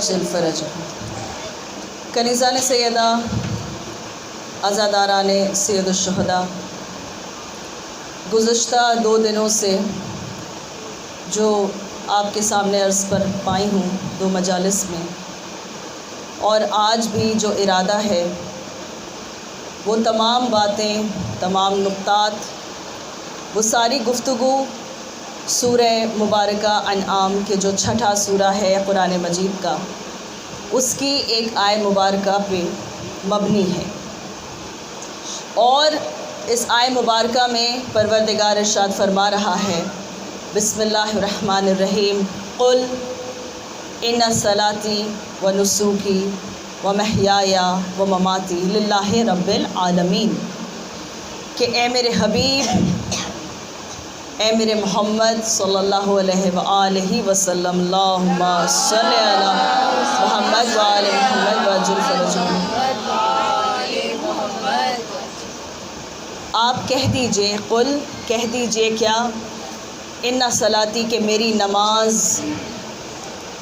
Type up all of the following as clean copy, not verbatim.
وعجل فرجہ۔ کنیزان سیدہ، عزاداران سید الشہداء، گزشتہ 2 دنوں سے جو آپ کے سامنے عرض پر پائی ہوں 2 مجالس میں، اور آج بھی جو ارادہ ہے وہ تمام باتیں، تمام نقطات، وہ ساری گفتگو سورہ مبارکہ انعام کے جو 6واں سورہ ہے قرآن مجید کا، اس کی ایک آیت مبارکہ پہ مبنی ہے۔ اور اس آیت مبارکہ میں پروردگار ارشاد فرما رہا ہے، بسم اللہ الرحمن الرحیم، قل ان صلاتی و نسوکی و محیای و مماتی للہ رب العالمین، کہ اے میرے حبیب، اے میرے محمد صلی اللہ علیہ وآلہ وسلم، اللہم صلی علی محمد وآل محمد وعجل فرجہ۔ آپ کہہ دیجئے، قل کہہ دیجئے کیا، ان صلاتی کہ میری نماز،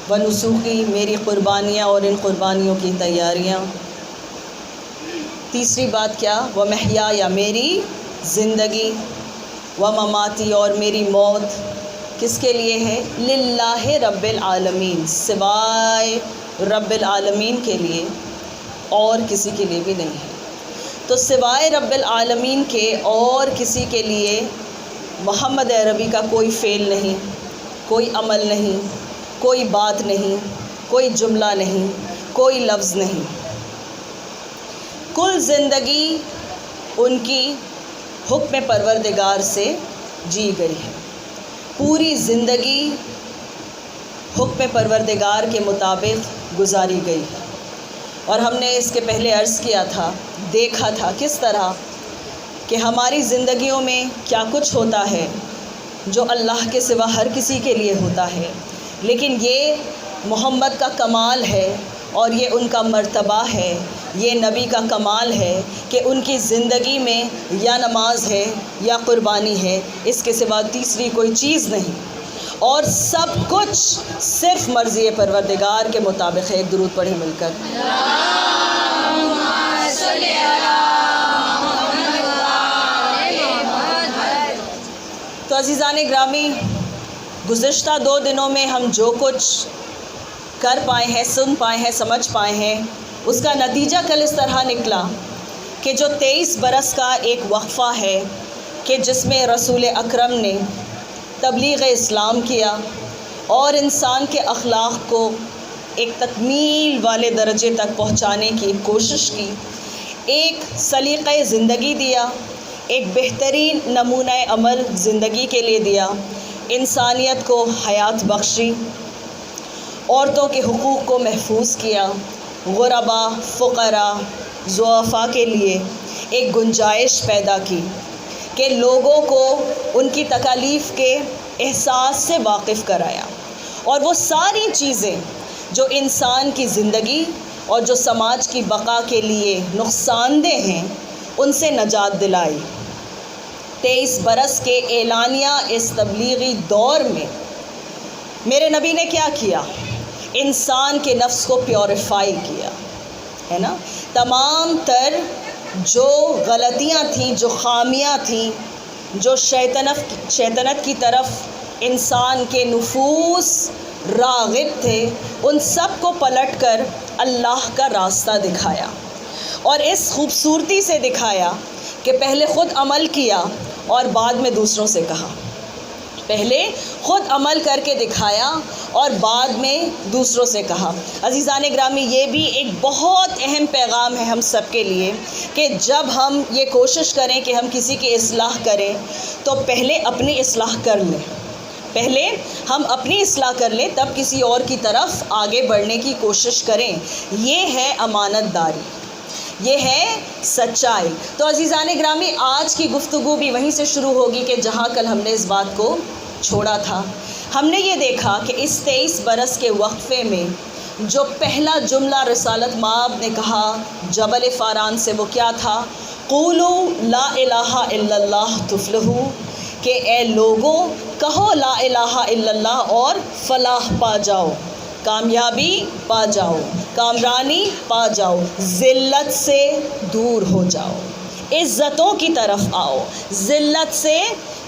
و نسوکی میری قربانیاں اور ان قربانیوں کی تیاریاں، تیسری بات کیا، و محیای میری زندگی، و مماتی اور میری موت کس کے لیے ہے، للہ رب العالمین، سوائے رب العالمین کے لیے اور کسی کے لیے بھی نہیں ہے۔ تو سوائے رب العالمین کے اور کسی کے لیے محمد عربی کا کوئی فعل نہیں، کوئی عمل نہیں، کوئی بات نہیں، کوئی جملہ نہیں، کوئی لفظ نہیں۔ کل زندگی ان کی حکم پروردگار سے جی گئی ہے، پوری زندگی حکم پروردگار کے مطابق گزاری گئی ہے۔ اور ہم نے اس کے پہلے عرض کیا تھا، دیکھا تھا کس طرح کہ ہماری زندگیوں میں کیا کچھ ہوتا ہے جو اللہ کے سوا ہر کسی کے لیے ہوتا ہے، لیکن یہ محمد کا کمال ہے اور یہ ان کا مرتبہ ہے، یہ نبی کا کمال ہے کہ ان کی زندگی میں یا نماز ہے یا قربانی ہے، اس کے سوا تیسری کوئی چیز نہیں، اور سب کچھ صرف مرضی پروردگار کے مطابق ہے۔ ایک درود پڑھیں مل کر۔ تو عزیزان گرامی، گزشتہ 2 دنوں میں ہم جو کچھ کر پائے ہیں، سن پائے ہیں، سمجھ پائے ہیں، اس کا نتیجہ کل اس طرح نکلا کہ جو 23 برس کا ایک وقفہ ہے کہ جس میں رسول اکرم نے تبلیغ اسلام کیا اور انسان کے اخلاق کو ایک تکمیل والے درجے تک پہنچانے کی کوشش کی، ایک سلیقہ زندگی دیا، ایک بہترین نمونہ عمل زندگی کے لیے دیا، انسانیت کو حیات بخشی، عورتوں کے حقوق کو محفوظ کیا، غربا، فقراء، ضعفاء کے لیے ایک گنجائش پیدا کی کہ لوگوں کو ان کی تکالیف کے احساس سے واقف کرایا، اور وہ ساری چیزیں جو انسان کی زندگی اور جو سماج کی بقا کے لیے نقصان دہ ہیں ان سے نجات دلائی۔ 23 برس کے اعلانیہ اس تبلیغی دور میں میرے نبی نے کیا کیا، انسان کے نفس کو پیوریفائی کیا ہے نا، تمام تر جو غلطیاں تھیں، جو خامیاں تھیں، جو شیطنت کی طرف انسان کے نفوس راغب تھے، ان سب کو پلٹ کر اللہ کا راستہ دکھایا، اور اس خوبصورتی سے دکھایا کہ پہلے خود عمل کیا اور بعد میں دوسروں سے کہا، پہلے خود عمل کر کے دکھایا اور بعد میں دوسروں سے کہا۔ عزیزان گرامی، یہ بھی ایک بہت اہم پیغام ہے ہم سب کے لیے کہ جب ہم یہ کوشش کریں کہ ہم کسی کی اصلاح کریں تو پہلے اپنی اصلاح کر لیں، پہلے ہم اپنی اصلاح کر لیں، تب کسی اور کی طرف آگے بڑھنے کی کوشش کریں۔ یہ ہے امانت داری، یہ ہے سچائی۔ تو عزیزان گرامی، آج کی گفتگو بھی وہیں سے شروع ہوگی کہ جہاں کل ہم نے اس بات کو چھوڑا تھا۔ ہم نے یہ دیکھا کہ اس 23 برس کے وقفے میں جو پہلا جملہ رسالت مآب نے کہا جبل فاران سے، وہ کیا تھا، قولوا لا الہ الا اللہ تفلحوا، کہ اے لوگوں کہو لا الہ الا اللہ اور فلاح پا جاؤ۔ کامیابی پا جاؤ، کامرانی پا جاؤ، ذلت سے دور ہو جاؤ، عزتوں کی طرف آؤ، ذلت سے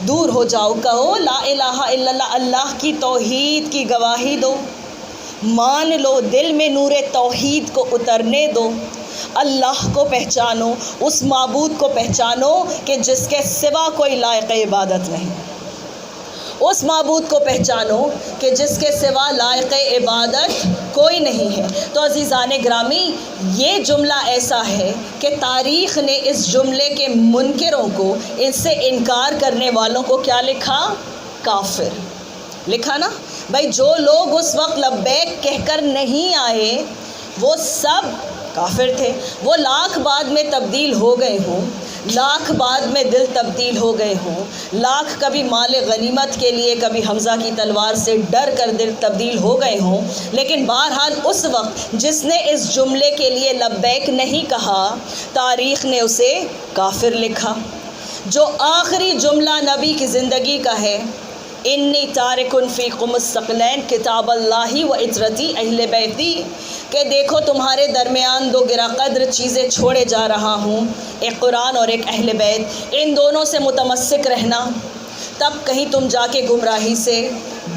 دور ہو جاؤ، کہو لا الہ الا اللہ، اللہ کی توحید کی گواہی دو، مان لو، دل میں نور توحید کو اترنے دو، اللہ کو پہچانو، اس معبود کو پہچانو کہ جس کے سوا کوئی لائق عبادت نہیں، اس معبود کو پہچانو کہ جس کے سوا لائق عبادت کوئی نہیں ہے۔ تو عزیزان گرامی، یہ جملہ ایسا ہے کہ تاریخ نے اس جملے کے منکروں کو، اس سے انکار کرنے والوں کو کیا لکھا؟ کافر لکھا نا۔ بھائی جو لوگ اس وقت لبیک کہہ کر نہیں آئے وہ سب کافر تھے، وہ لاکھ بعد میں تبدیل ہو گئے ہوں، لاکھ بعد میں دل تبدیل ہو گئے ہوں، لاکھ کبھی مال غنیمت کے لیے، کبھی حمزہ کی تلوار سے ڈر کر دل تبدیل ہو گئے ہوں، لیکن بہرحال اس وقت جس نے اس جملے کے لیے لبیک نہیں کہا، تاریخ نے اسے کافر لکھا۔ جو آخری جملہ نبی کی زندگی کا ہے، انی تارکن فیکم الثقلین کتاب اللہ و عترتی اہل بیتی، کہ دیکھو تمہارے درمیان دو گرا قدر چیزیں چھوڑے جا رہا ہوں، ایک قرآن اور ایک اہل بیت، ان دونوں سے متمسک رہنا، تب کہیں تم جا کے گمراہی سے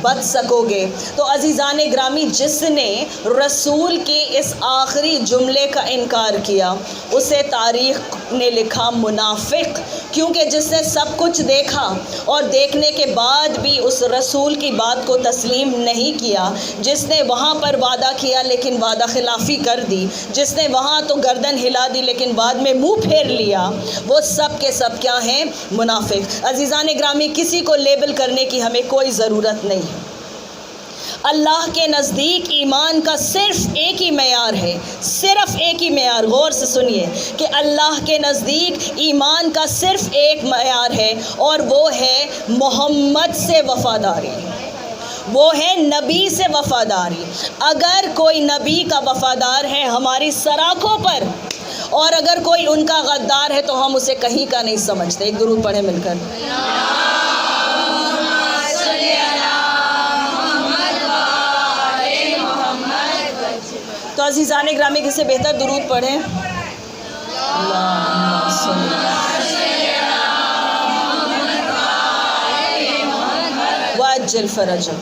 بچ سکو گے۔ تو عزیزان گرامی، جس نے رسول کے اس آخری جملے کا انکار کیا اسے تاریخ نے لکھا منافق، کیونکہ جس نے سب کچھ دیکھا اور دیکھنے کے بعد بھی اس رسول کی بات کو تسلیم نہیں کیا، جس نے وہاں پر وعدہ کیا لیکن وعدہ خلافی کر دی، جس نے وہاں تو گردن ہلا دی لیکن بعد میں منہ پھیر لیا، وہ سب کے سب کیا ہیں؟ منافق۔ عزیزان گرامی، کسی کو لیبل کرنے کی ہمیں کوئی ضرورت نہیں۔ اللہ کے نزدیک ایمان کا صرف ایک ہی معیار ہے، صرف ایک ہی معیار، غور سے سنیے کہ اللہ کے نزدیک ایمان کا صرف ایک معیار ہے، اور وہ ہے محمد سے وفاداری، وہ ہے نبی سے وفاداری۔ اگر کوئی نبی کا وفادار ہے ہماری سراخوں پر، اور اگر کوئی ان کا غدار ہے تو ہم اسے کہیں کا نہیں سمجھتے۔ ایک درود پڑھیں مل کر۔ تو عزیزان گرامی، کسی بہتر درود پڑھیں۔ وَعَجِّلْ فَرَجَهُ۔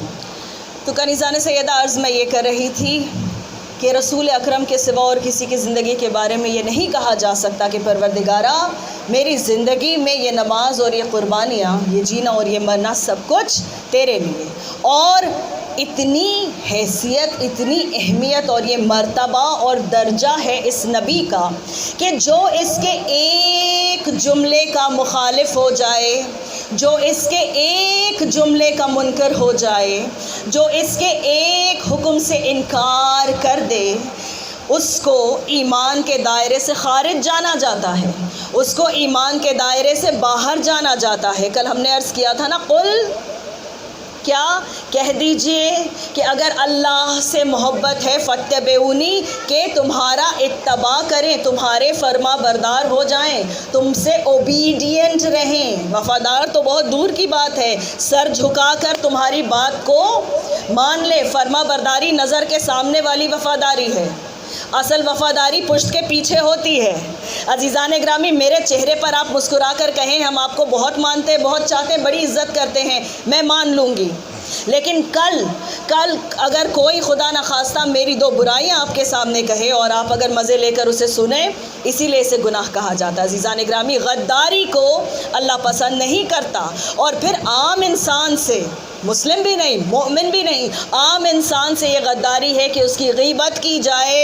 تو کنیزان سیدہ، عرض میں یہ کر رہی تھی کہ رسول اکرم کے سوا اور کسی کی زندگی کے بارے میں یہ نہیں کہا جا سکتا کہ پروردگارہ میری زندگی میں یہ نماز اور یہ قربانیاں، یہ جینا اور یہ مرنا سب کچھ تیرے لیے، اور اتنی حیثیت، اتنی اہمیت اور یہ مرتبہ اور درجہ ہے اس نبی کا کہ جو اس کے ایک جملے کا مخالف ہو جائے، جو اس کے ایک جملے کا منکر ہو جائے، جو اس کے ایک حکم سے انکار کر دے، اس کو ایمان کے دائرے سے خارج جانا جاتا ہے، اس کو ایمان کے دائرے سے باہر جانا جاتا ہے۔ کل ہم نے عرض کیا تھا نا، قل، کیا کہہ دیجئے کہ اگر اللہ سے محبت ہے فاتبعونی، کہ تمہارا اتباع کریں، تمہارے فرما بردار ہو جائیں، تم سے اوبیڈینٹ رہیں۔ وفادار تو بہت دور کی بات ہے، سر جھکا کر تمہاری بات کو مان لے، فرما برداری نظر کے سامنے والی وفاداری ہے، اصل وفاداری پشت کے پیچھے ہوتی ہے۔ عزیزان گرامی، میرے چہرے پر آپ مسکرا کر کہیں ہم آپ کو بہت مانتے ہیں، بہت چاہتے ہیں، بڑی عزت کرتے ہیں، میں مان لوں گی، لیکن کل اگر کوئی خدا نخواستہ میری دو برائیاں آپ کے سامنے کہے اور آپ اگر مزے لے کر اسے سنیں، اسی لیے اسے گناہ کہا جاتا ہے۔ عزیزان گرامی، غداری کو اللہ پسند نہیں کرتا، اور پھر عام انسان سے، مسلم بھی نہیں، مومن بھی نہیں، عام انسان سے یہ غداری ہے کہ اس کی غیبت کی جائے،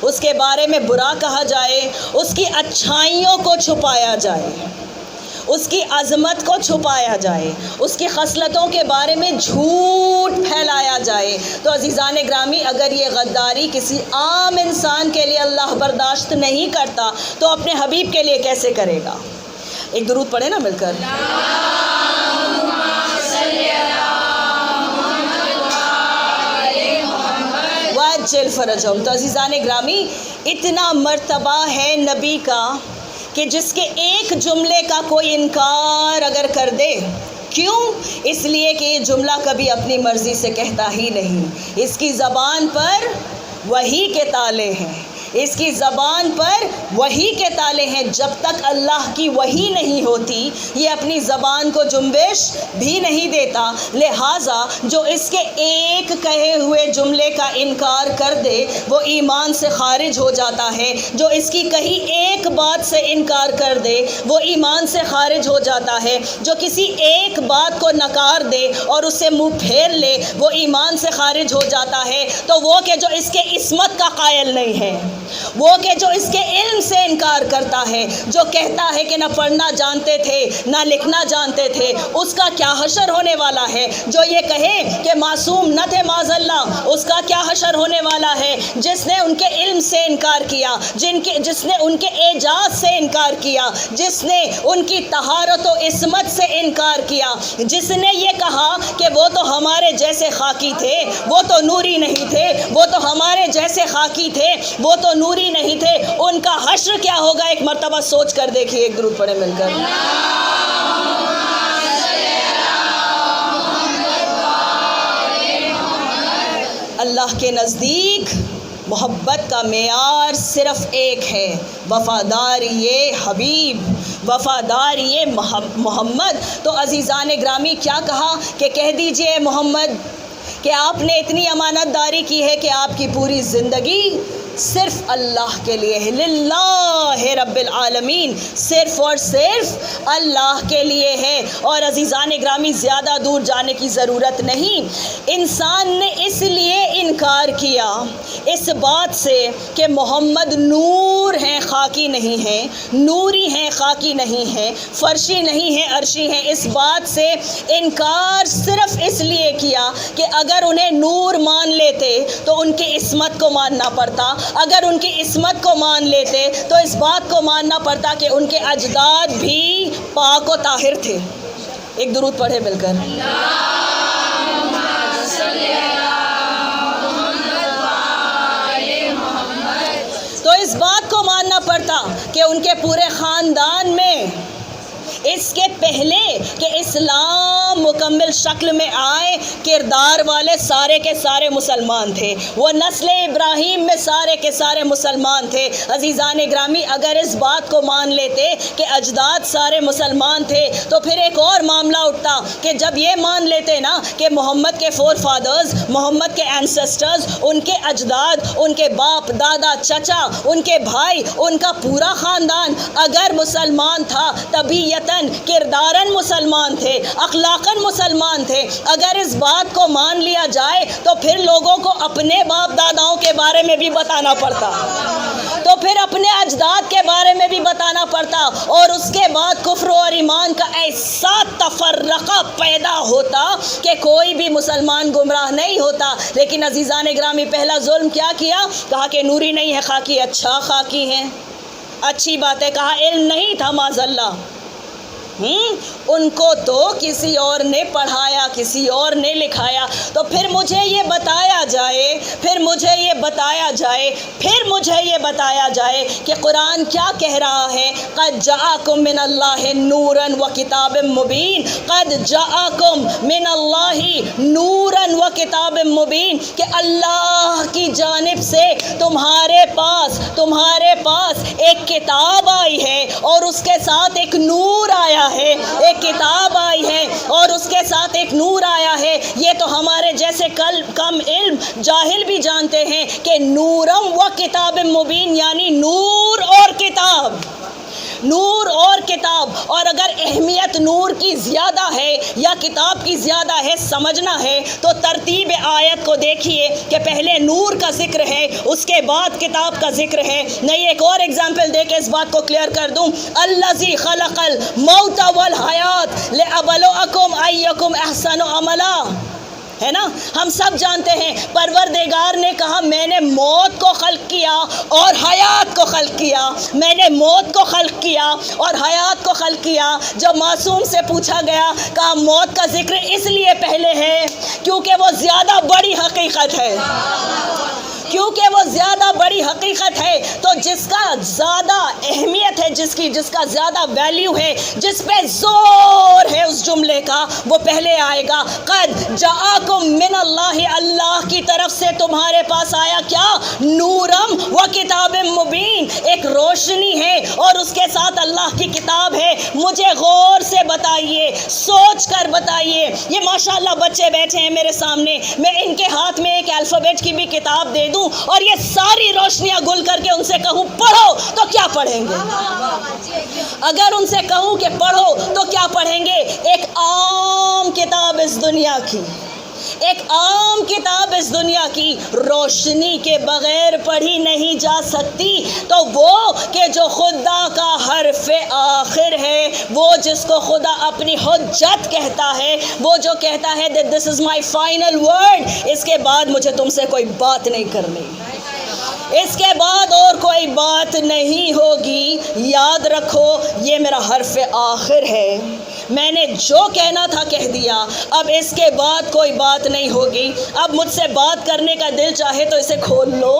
اس کے بارے میں برا کہا جائے، اس کی اچھائیوں کو چھپایا جائے، اس کی عظمت کو چھپایا جائے، اس کی خصلتوں کے بارے میں جھوٹ پھیلایا جائے۔ تو عزیزان گرامی، اگر یہ غداری کسی عام انسان کے لیے اللہ برداشت نہیں کرتا تو اپنے حبیب کے لیے کیسے کرے گا؟ ایک درود پڑھیں نا مل کر۔ وَعَجِّلْ فَرَجَهُ۔ تو عزیزان گرامی، اتنا مرتبہ ہے نبی کا کہ جس کے ایک جملے کا کوئی انکار اگر کر دے، کیوں؟ اس لیے کہ یہ جملہ کبھی اپنی مرضی سے کہتا ہی نہیں، اس کی زبان پر وحی کے تالے ہیں، اس کی زبان پر وحی کے تالے ہیں۔ جب تک اللہ کی وحی نہیں ہوتی یہ اپنی زبان کو جنبش بھی نہیں دیتا، لہٰذا جو اس کے ایک کہے ہوئے جملے کا انکار کر دے وہ ایمان سے خارج ہو جاتا ہے، جو اس کی کہی ایک بات سے انکار کر دے وہ ایمان سے خارج ہو جاتا ہے، جو کسی ایک بات کو نکار دے اور اسے منہ پھیر لے وہ ایمان سے خارج ہو جاتا ہے۔ تو وہ کہ جو اس کے عصمت کا قائل نہیں ہے، وہ کہ جو اس کے علم سے انکار کرتا ہے، جو کہتا ہے کہ نہ پڑھنا جانتے تھے نہ لکھنا جانتے تھے، اس کا کیا حشر ہونے والا ہے؟ جو یہ کہے کہ معصوم نہ تھے معاذ اللہ، اس کا کیا حشر ہونے والا ہے؟ جس نے ان کے علم سے انکار کیا، جس نے ان کے اعجاز سے انکار کیا، جس نے ان کی طہارت و عصمت سے انکار کیا، جس نے یہ کہا کہ وہ تو ہمارے جیسے خاکی تھے، وہ تو نوری نہیں تھے، وہ تو ہمارے جیسے خاکی تھے، وہ تو نوری نہیں تھے، ان کا حشر کیا ہوگا؟ ایک مرتبہ سوچ کر دیکھیے، ایک درود پڑھیں مل کر۔ اللہ کے نزدیک محبت کا معیار صرف ایک ہے، وفاداری حبیب، وفاداری محمد۔ تو عزیزان گرامی کیا کہا کہ کہہ دیجئے محمد کہ آپ نے اتنی امانت داری کی ہے کہ آپ کی پوری زندگی صرف اللہ کے لیے ہے، للہ رب العالمین، صرف اور صرف اللہ کے لیے ہے۔ اور عزیزان گرامی زیادہ دور جانے کی ضرورت نہیں، انسان نے اس لیے انکار کیا اس بات سے کہ محمد نور ہیں خاکی نہیں ہیں، نوری ہیں خاکی نہیں ہیں، فرشی نہیں ہیں عرشی ہیں، اس بات سے انکار صرف اس لیے کیا کہ اگر انہیں نور مان لیتے تو ان کی عصمت کو ماننا پڑتا، اگر ان کی عصمت کو مان لیتے تو اس بات کو ماننا پڑتا کہ ان کے اجداد بھی پاک و طاہر تھے۔ ایک درود پڑھے مل کر۔ تو اس بات کو ماننا پڑتا کہ ان کے پورے خاندان میں اس کے پہلے کہ اسلام مکمل شکل میں آئے کردار والے سارے کے سارے مسلمان تھے، وہ نسل ابراہیم میں سارے کے سارے مسلمان تھے۔ عزیزان گرامی اگر اس بات کو مان لیتے کہ اجداد سارے مسلمان تھے تو پھر ایک اور معاملہ اٹھتا کہ جب یہ مان لیتے نا کہ محمد کے فور فادرز، محمد کے اینسسٹرز، ان کے اجداد، ان کے باپ دادا چچا، ان کے بھائی، ان کا پورا خاندان اگر مسلمان تھا طبیعتاً کردارن مسلمان تھے، اخلاقاً مسلمان تھے، اگر اس بات کو مان لیا جائے تو پھر لوگوں کو اپنے باپ داداؤں کے بارے میں بھی بتانا پڑتا، تو پھر اپنے اجداد کے بارے میں بھی بتانا پڑتا، اور اس کے بعد کفر اور ایمان کا ایسا تفرقہ پیدا ہوتا کہ کوئی بھی مسلمان گمراہ نہیں ہوتا۔ لیکن عزیزان گرامی پہلا ظلم کیا کیا؟ کہا کہ نوری نہیں ہے خاکی، اچھا خاکی ہے، اچھی بات ہے، کہا علم نہیں تھا معاذ اللہ، ان کو تو کسی اور نے پڑھایا، کسی اور نے لکھایا۔ تو پھر مجھے یہ بتایا جائے، پھر مجھے یہ بتایا جائے کہ قرآن کیا کہہ رہا ہے؟ قد جاءکم من اللہ نورا و کتاب مبین، قد جاءکم من اللہ نورا و کتاب مبین، کہ اللہ کی جانب سے تمہارے پاس ایک کتاب آئی ہے اور اس کے ساتھ ایک نور آیا ہے، ایک کتاب آئی ہے اور اس کے ساتھ ایک نور آیا ہے۔ یہ تو ہمارے جیسے کم علم جاہل بھی جانتے ہیں کہ نورم و کتاب مبین یعنی نور اور کتاب، نور اور کتاب۔ اور اگر اہمیت نور کی زیادہ ہے یا کتاب کی زیادہ ہے سمجھنا ہے تو ترتیب آیت کو دیکھیے کہ پہلے نور کا ذکر ہے، اس کے بعد کتاب کا ذکر ہے۔ نہیں ایک اور ایگزامپل دے کے اس بات کو کلیئر کر دوں، الذی خلق الموت والحیات لابلوکم ایکم احسن عملا، ہے نا؟ ہم سب جانتے ہیں پروردگار نے کہا میں نے موت کو خلق کیا اور حیات کو خلق کیا، میں نے موت کو خلق کیا اور حیات کو خلق کیا۔ جب معصوم سے پوچھا گیا کہا موت کا ذکر اس لیے پہلے ہے کیونکہ وہ زیادہ بڑی حقیقت ہے، کیونکہ وہ زیادہ بڑی حقیقت ہے، تو جس کا زیادہ اہمیت ہے، جس کا زیادہ ویلیو ہے، جس پہ زور ہے اس جملے کا، وہ پہلے آئے گا۔ قد جاءکم من اللہ، اللہ کی طرف سے تمہارے پاس آیا کیا؟ نورم و کتاب مبین، ایک روشنی ہے اور اس کے ساتھ اللہ کی کتاب ہے۔ مجھے غور سے بتائیے، سوچ کر بتائیے، یہ ماشاءاللہ بچے بیٹھے ہیں میرے سامنے، میں ان کے ہاتھ میں ایک الفابیٹ کی بھی کتاب دے دوں اور یہ ساری روشنیاں گل کر کے ان سے کہوں پڑھو، تو کیا پڑھیں گے؟ اگر ان سے کہوں کہ پڑھو تو کیا پڑھیں گے؟ ایک عام کتاب اس دنیا کی، ایک عام کتاب اس دنیا کی روشنی کے بغیر پڑھی نہیں جا سکتی، تو وہ کہ جو خدا کا حرف آخر ہے، وہ جس کو خدا اپنی حجت کہتا ہے، وہ جو کہتا ہے that this is my final word، اس کے بعد مجھے تم سے کوئی بات نہیں کرنی، اس کے بعد اور کوئی بات نہیں ہوگی۔ یاد رکھو یہ میرا حرف آخر ہے، میں نے جو کہنا تھا کہہ دیا، اب اس کے بعد کوئی بات نہیں ہوگی۔ اب مجھ سے بات کرنے کا دل چاہے تو اسے کھول لو،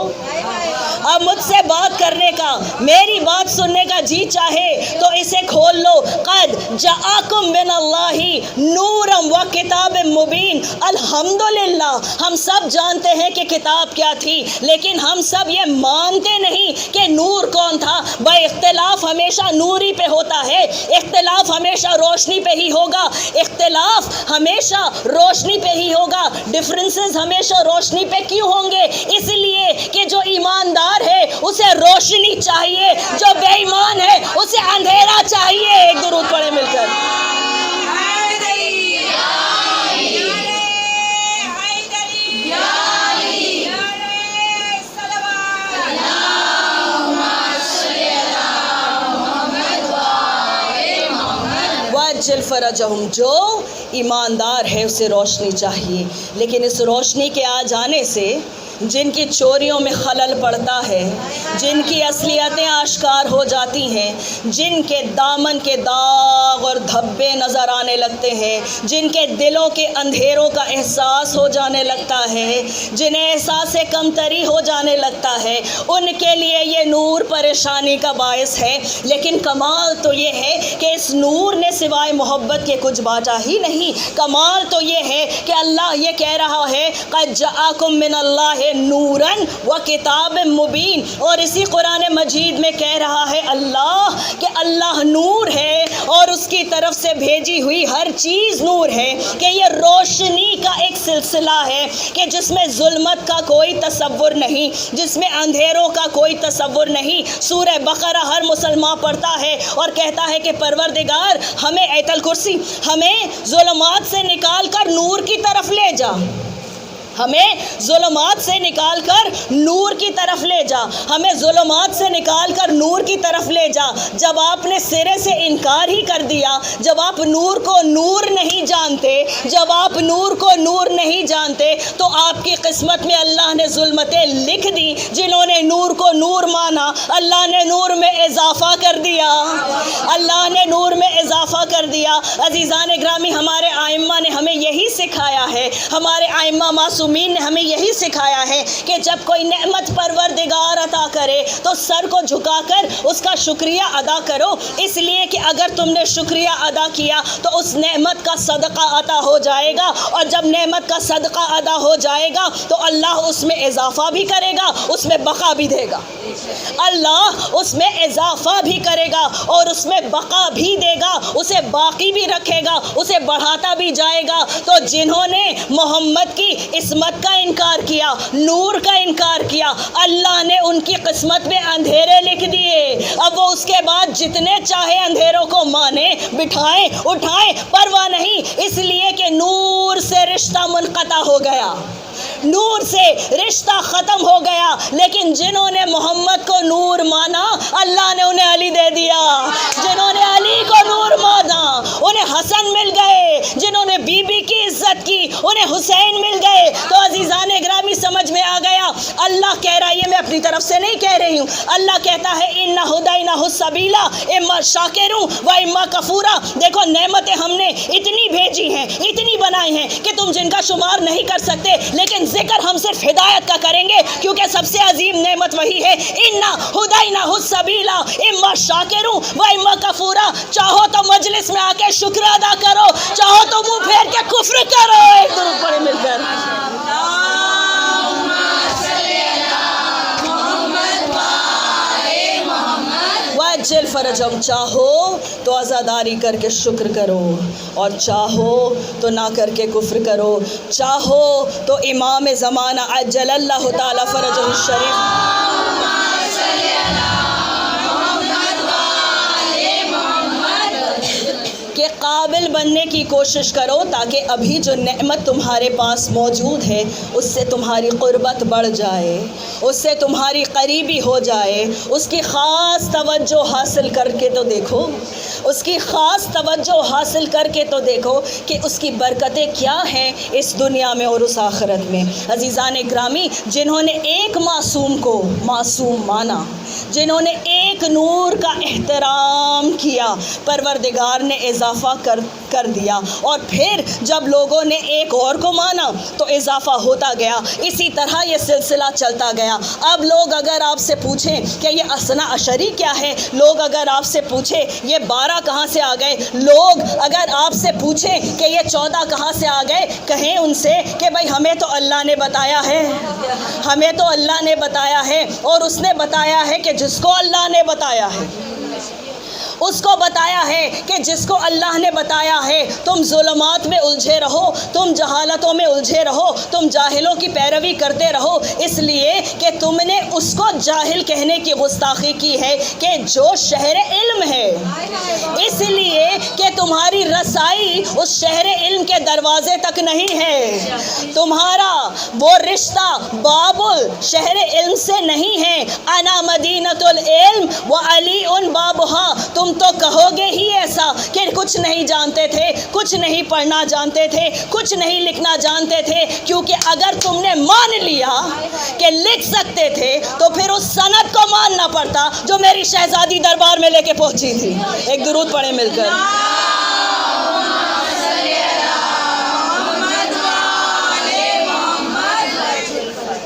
اب مجھ سے بات کرنے کا، میری بات سننے کا جی چاہے تو اسے کھول لو۔ قد جاءکم من اللہ نورم و کتاب مبین، الحمدللہ ہم سب جانتے ہیں کہ کتاب کیا تھی، لیکن ہم سب یہ مانتے نہیں کہ نور کون تھا۔ بھائی اختلاف ہمیشہ نوری پہ ہوتا ہے، اختلاف ہمیشہ روشنی پہ ہی ہوگا، اختلاف ہمیشہ روشنی پہ ہی ہوگا۔ ڈفرنسز ہمیشہ روشنی پہ کیوں ہوں گے؟ اس لیے کہ جو ایماندار ہے اسے روشنی چاہیے، جو بے ایمان ہے اسے اندھیرا چاہیے۔ ایک درود پڑھیں مل کر۔ وَأَجِّلْ فَرَجَهُمْ، جو ایماندار ہے اسے روشنی چاہیے، لیکن اس روشنی کے آ جانے سے جن کی چوریوں میں خلل پڑتا ہے، جن کی اصلیتیں آشکار ہو جاتی ہیں، جن کے دامن کے داغ اور دھبے نظر آنے لگتے ہیں، جن کے دلوں کے اندھیروں کا احساس ہو جانے لگتا ہے، جنہیں احساس کمتری ہو جانے لگتا ہے، ان کے لیے یہ نور پریشانی کا باعث ہے۔ لیکن کمال تو یہ ہے کہ اس نور نے سوائے محبت کے کچھ بانٹا ہی نہیں۔ کمال تو یہ ہے کہ اللہ یہ کہہ رہا ہے قد جاءکم من اللہ نوراً و کتاب مبین، اور اسی قرآن مجید میں کہہ رہا ہے اللہ کہ اللہ نور ہے اور اس کی طرف سے بھیجی ہوئی ہر چیز نور ہے، کہ یہ روشنی کا ایک سلسلہ ہے کہ جس میں ظلمت کا کوئی تصور نہیں، جس میں اندھیروں کا کوئی تصور نہیں۔ سورہ بقرہ ہر مسلمان پڑھتا ہے اور کہتا ہے کہ پروردگار ہمیں آیت الکرسی، ہمیں ظلمات سے نکال کر نور کی طرف لے جا، ہمیں ظلمات سے نکال کر نور کی طرف لے جا، ہمیں ظلمات سے نکال کر نور کی طرف لے جا۔ جب آپ نے سرے سے انکار ہی کر دیا، جب آپ نور کو نور نہیں جانتے، جب آپ نور کو نور نہیں جانتے، تو آپ کی قسمت میں اللہ نے ظلمتیں لکھ دی۔ جنہوں نے نور کو نور مانا، اللہ نے نور میں اضافہ کر دیا، اللہ نے نور میں اضافہ کر دیا۔ عزیزان گرامی، ہمارے ائمہ نے ہمیں یہی سکھایا ہے، ہمارے ائمہ معصومین نے ہمیں یہی سکھایا ہے کہ جب کوئی نعمت پروردگار عطا کرے تو سر کو جھکا کر اس کا شکریہ ادا کرو، اس لیے کہ اگر تم نے شکریہ ادا کیا تو اس نعمت کا صدقہ عطا ہو جائے گا، اور جب نعمت کا صدقہ ادا ہو جائے گا تو اللہ اس میں اضافہ بھی کرے گا، اس میں بقا بھی دے گا، اللہ اس میں اضافہ بھی کرے گا اور اس میں بقا بھی دے گا، اسے باقی بھی رکھے گا، اسے بڑھاتا بھی جائے گا۔ تو جنہوں نے محمد کی عصمت کا انکار کیا، نور کا انکار کیا، اللہ نے ان کی قسمت میں اندھیرے لکھ دیے۔ اب وہ اس کے بعد جتنے چاہے اندھیروں کو مانے، بٹھائیں، اٹھائیں، پرواہ نہیں، اس لیے کہ نور سے رشتہ منقطع ہو گیا، نور سے رشتہ ختم ہو گیا۔ لیکن جنہوں نے محمد کو نور مانا، اللہ نے انہیں علی دے دیا۔ جنہوں نے علی کو نور مانا انہیں حسن مل گئے، جنہوں نے بی بی کی عزت کی انہیں حسین مل گئے۔ تو عزیزان گرامی، سمجھ میں آ گیا اللہ کہہ رہا ہے، یہ میں اپنی طرف سے نہیں کہہ رہی ہوں، اللہ کہتا ہے اِنَّا هَدَيْنَاهُ السَّبِيلَ اِمَّا شَاكِرٌ وَإِمَّا كَفُورٌ۔ دیکھو نعمتیں ہم نے اتنی بھیجی ہیں، اتنی بنائی ہیں کہ تم جن کا شمار نہیں کر سکتے، لیکن ذکر ہم صرف ہدایت کا کریں گے، کیونکہ سب سے عظیم نعمت وہی ہے۔ اِنَّا هَدَيْنَاهُ السَّبِيلَ اِمَّا شَاكِرٌ وَإِمَّا كَفُورٌ۔ چاہو تو مجلس میں آ کے شکر ادا کرو، چاہو تو منہ پھیر کے کفر کرو۔ ایک درود پڑھیں مل کر۔ وَعَجِّلْ فَرَجَهُمْ، چاہو تو عزاداری کر کے شکر کرو، اور چاہو تو نہ کر کے کفر کرو، چاہو تو امام زمانہ عجل اللہ تعالی فرجہ الشریف کے قابل بننے کی کوشش کرو، تاکہ ابھی جو نعمت تمہارے پاس موجود ہے اس سے تمہاری قربت بڑھ جائے، اس سے تمہاری قریبی ہو جائے، اس کی خاص توجہ حاصل کر کے تو دیکھو، اس کی خاص توجہ حاصل کر کے تو دیکھو کہ اس کی برکتیں کیا ہیں اس دنیا میں اور اس آخرت میں۔ عزیزان گرامی، جنہوں نے ایک معصوم کو معصوم مانا، جنہوں نے ایک نور کا احترام کیا، پروردگار نے اضافہ کر دیا، اور پھر جب لوگوں نے ایک اور کو مانا تو اضافہ ہوتا گیا، اسی طرح یہ سلسلہ چلتا گیا۔ اب لوگ اگر آپ سے پوچھیں کہ یہ اثنا عشری کیا ہے، لوگ اگر آپ سے پوچھیں یہ 12 کہاں سے آ گئے، لوگ اگر آپ سے پوچھیں کہ یہ 14 کہاں سے آ گئے، کہیں ان سے کہ بھائی ہمیں تو اللہ نے بتایا ہے، ہمیں تو اللہ نے بتایا ہے، اور اس نے بتایا ہے کہ جس کو اللہ نے بتایا ہے، اس کو بتایا ہے کہ جس کو اللہ نے بتایا ہے، تم ظلمات میں الجھے رہو، تم جہالتوں میں الجھے رہو، تم جاہلوں کی پیروی کرتے رہو، اس لیے کہ تم نے اس کو جاہل کہنے کی گستاخی کی ہے کہ جو شہر علم ہے، اس لیے کہ تمہاری رسائی اس شہر علم کے دروازے تک نہیں ہے، تمہارا وہ رشتہ بابل شہر علم سے نہیں ہے۔ انا مدینۃ العلم وعلی بابھا، تم تو کہو گے ہی ایسا کہ کچھ نہیں جانتے تھے، کچھ نہیں پڑھنا جانتے تھے، کچھ نہیں لکھنا جانتے تھے، کیونکہ اگر تم نے مان لیا کہ لکھ سکتے تھے تو پھر اس سند کو ماننا پڑتا جو میری شہزادی دربار میں لے کے پہنچی تھی۔ ایک درود پڑھیں مل کر۔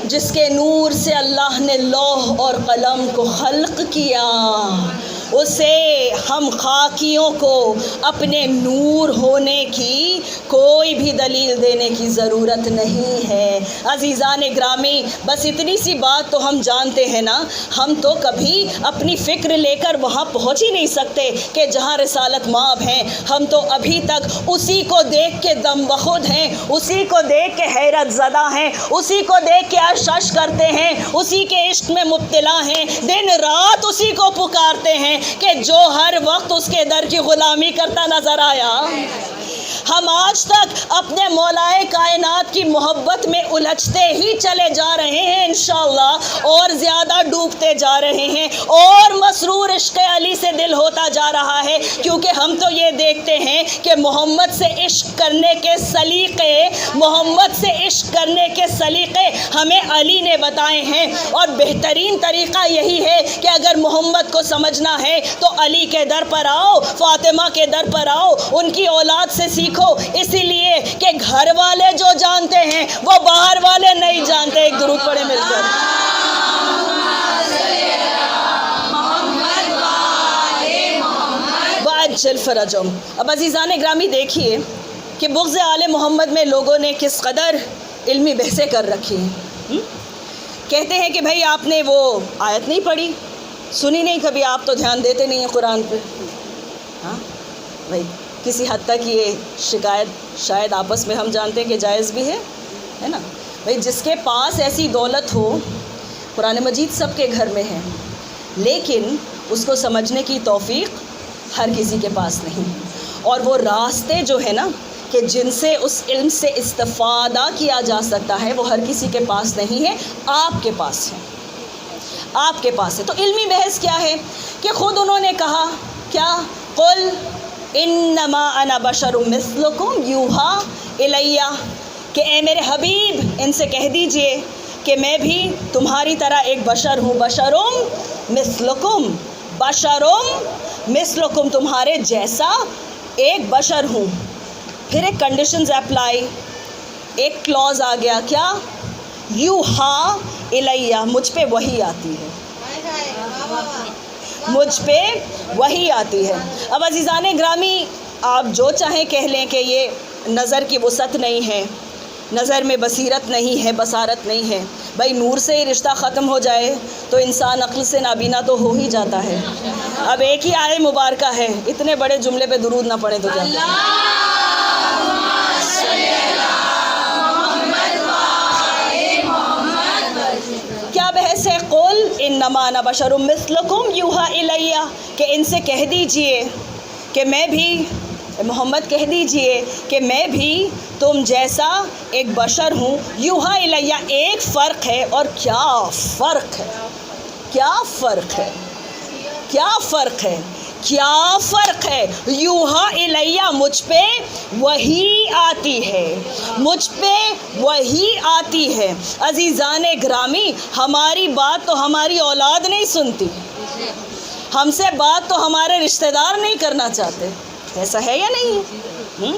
جس کے نور سے اللہ نے لوح اور قلم کو خلق کیا، اسے ہم خاکیوں کو اپنے نور ہونے کی کوئی بھی دلیل دینے کی ضرورت نہیں ہے۔ عزیزان گرامی، بس اتنی سی بات تو ہم جانتے ہیں نا، ہم تو کبھی اپنی فکر لے کر وہاں پہنچ ہی نہیں سکتے کہ جہاں رسالت مآب ہیں، ہم تو ابھی تک اسی کو دیکھ کے دم بخود ہیں، اسی کو دیکھ کے حیرت زدہ ہیں، اسی کو دیکھ کے اشش کرتے ہیں، اسی کے عشق میں مبتلا ہیں، دن رات اسی کو پکارتے ہیں کہ جو ہر وقت اس کے در کی غلامی کرتا نظر آیا۔ ہم آج تک اپنے مولائے کائنات کی محبت میں الجھتے ہی چلے جا رہے ہیں انشاءاللہ، اور زیادہ ڈوبتے جا رہے ہیں، اور مسرور عشق علی سے دل ہوتا جا رہا ہے، کیونکہ ہم تو یہ دیکھتے ہیں کہ محمد سے عشق کرنے کے سلیقے، محمد سے عشق کرنے کے سلیقے ہمیں علی نے بتائے ہیں، اور بہترین طریقہ یہی ہے کہ اگر محمد کو سمجھنا ہے تو علی کے در پر آؤ، فاطمہ کے در پر آؤ، ان کی اولاد سے سیکھو، اسی لیے کہ گھر والے جو جانتے ہیں وہ باہر والے نہیں جانتے۔ ایک درود پڑھیں مل کر۔ وَعَجِّلْ فَرَجَهُمْ۔ اب عزیزان گرامی دیکھیے کہ بغض آل محمد میں لوگوں نے کس قدر علمی بحثیں کر رکھی ہیں۔ کہتے ہیں کہ بھائی آپ نے وہ آیت نہیں پڑھی، سنی نہیں کبھی، آپ تو دھیان دیتے نہیں ہیں قرآن پہ۔ ہاں بھائی، کسی حد تک یہ شکایت شاید آپس میں ہم جانتے ہیں کہ جائز بھی ہے نا۔ بھائی جس کے پاس ایسی دولت ہو، قرآن مجید سب کے گھر میں ہے، لیکن اس کو سمجھنے کی توفیق ہر کسی کے پاس نہیں، اور وہ راستے جو ہے نا کہ جن سے اس علم سے استفادہ کیا جا سکتا ہے وہ ہر کسی کے پاس نہیں ہے، آپ کے پاس ہے، آپ کے پاس ہے۔ تو علمی بحث کیا ہے کہ خود انہوں نے کہا کیا، قل انما انا بشر مثلکم یوحی الیہ، کہ اے میرے حبیب ان سے کہہ دیجئے کہ میں بھی تمہاری طرح ایک بشر ہوں، بشرم مثلکم، بشرم مثلکم، تمہارے جیسا ایک بشر ہوں۔ پھر ایک کنڈیشنز اپلائی، ایک کلوز آ گیا، کیا؟ یوحا الیہ، مجھ پہ وحی آتی ہے، مجھ پہ وحی آتی ہے۔ اب عزیزان گرامی، آپ جو چاہیں کہہ لیں کہ یہ نظر کی وسعت نہیں ہے، نظر میں بصیرت نہیں ہے، بصارت نہیں ہے، بھائی نور سے ہی رشتہ ختم ہو جائے تو انسان عقل سے نابینا تو ہو ہی جاتا ہے۔ اب ایک ہی آیت مبارکہ ہے، اتنے بڑے جملے پہ درود نہ پڑے تو کیا؟ کیا بحث ہے؟ قل انما انا بشر مثلکم یوحا الیہ، کہ ان سے کہہ دیجئے کہ میں بھی، محمد کہہ دیجئے کہ میں بھی تم جیسا ایک بشر ہوں، یوحا الیہ، ایک فرق ہے، اور کیا فرق ہے، کیا فرق ہے، کیا فرق ہے، کیا فرق ہے؟ یوحا الیہ، مجھ پہ وحی آتی ہے، مجھ پہ وحی آتی ہے۔ عزیزان گرامی، ہماری بات تو ہماری اولاد نہیں سنتی، ہم سے بات تو ہمارے رشتہ دار نہیں کرنا چاہتے، ایسا ہے یا نہیں؟